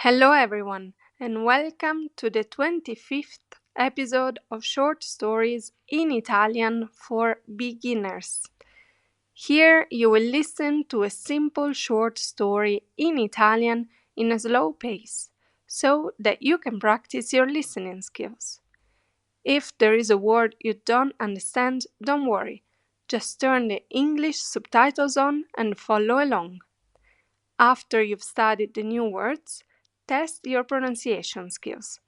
Hello, everyone, and welcome to the 25th episode of Short Stories in Italian for Beginners. Here you will listen to a simple short story in Italian in a slow pace so that you can practice your listening skills. If there is a word you don't understand, don't worry. Just turn the English subtitles on and follow along. After you've studied the new words, test your pronunciation skills.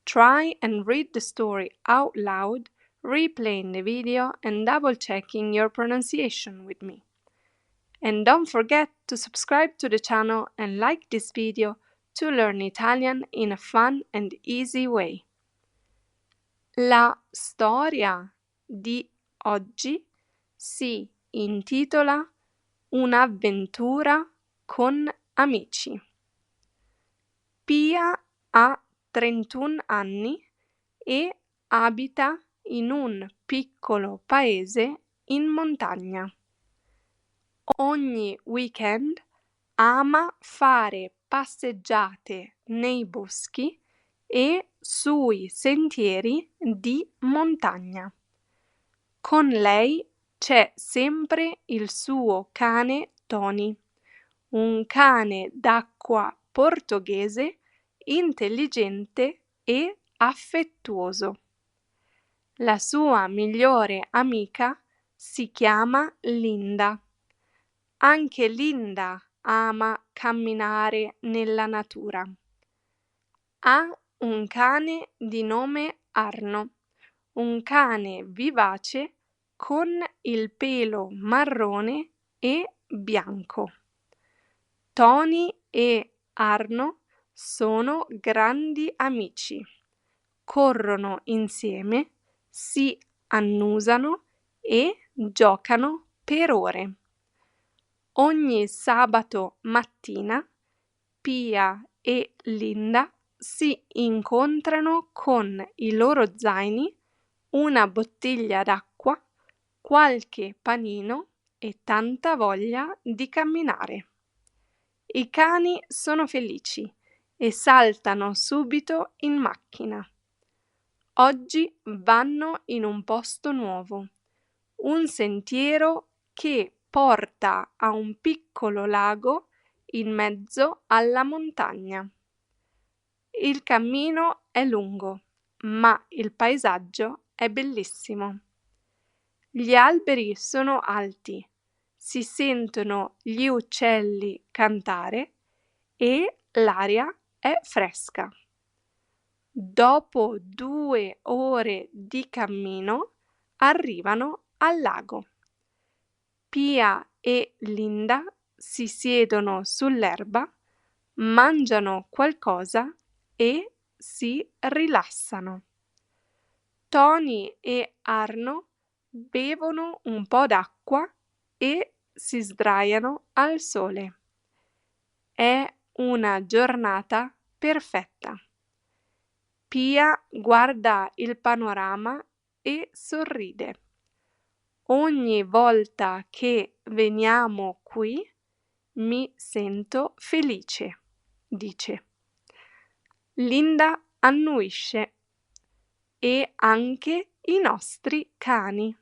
Try and read the story out loud, replaying the video and double checking your pronunciation with me. And don't forget to subscribe to the channel and like this video to learn Italian in a fun and easy way. La storia di oggi si intitola Un'avventura con amici. Pia ha 31 anni e abita in un piccolo paese in montagna. Ogni weekend ama fare passeggiate nei boschi e sui sentieri di montagna. Con lei c'è sempre il suo cane Tony, un cane d'acqua portoghese intelligente e affettuoso. La sua migliore amica si chiama Linda. Anche Linda ama camminare nella natura. Ha un cane di nome Arno, un cane vivace con il pelo marrone e bianco. Tony e Arno sono grandi amici. Corrono insieme, si annusano e giocano per ore. Ogni sabato mattina Pia e Linda si incontrano con i loro zaini, una bottiglia d'acqua, qualche panino e tanta voglia di camminare. I cani sono felici e saltano subito in macchina. Oggi vanno in un posto nuovo, un sentiero che porta a un piccolo lago in mezzo alla montagna. Il cammino è lungo, ma il paesaggio è bellissimo. Gli alberi sono alti, si sentono gli uccelli cantare e l'aria è fresca. Dopo 2 ore di cammino arrivano al lago. Pia e Linda si siedono sull'erba, mangiano qualcosa e si rilassano. Tony e Arno bevono un po' d'acqua e si sdraiano al sole. È una giornata perfetta. Pia guarda il panorama e sorride. Ogni volta che veniamo qui mi sento felice, dice. Linda annuisce. E anche i nostri cani.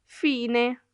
Fine.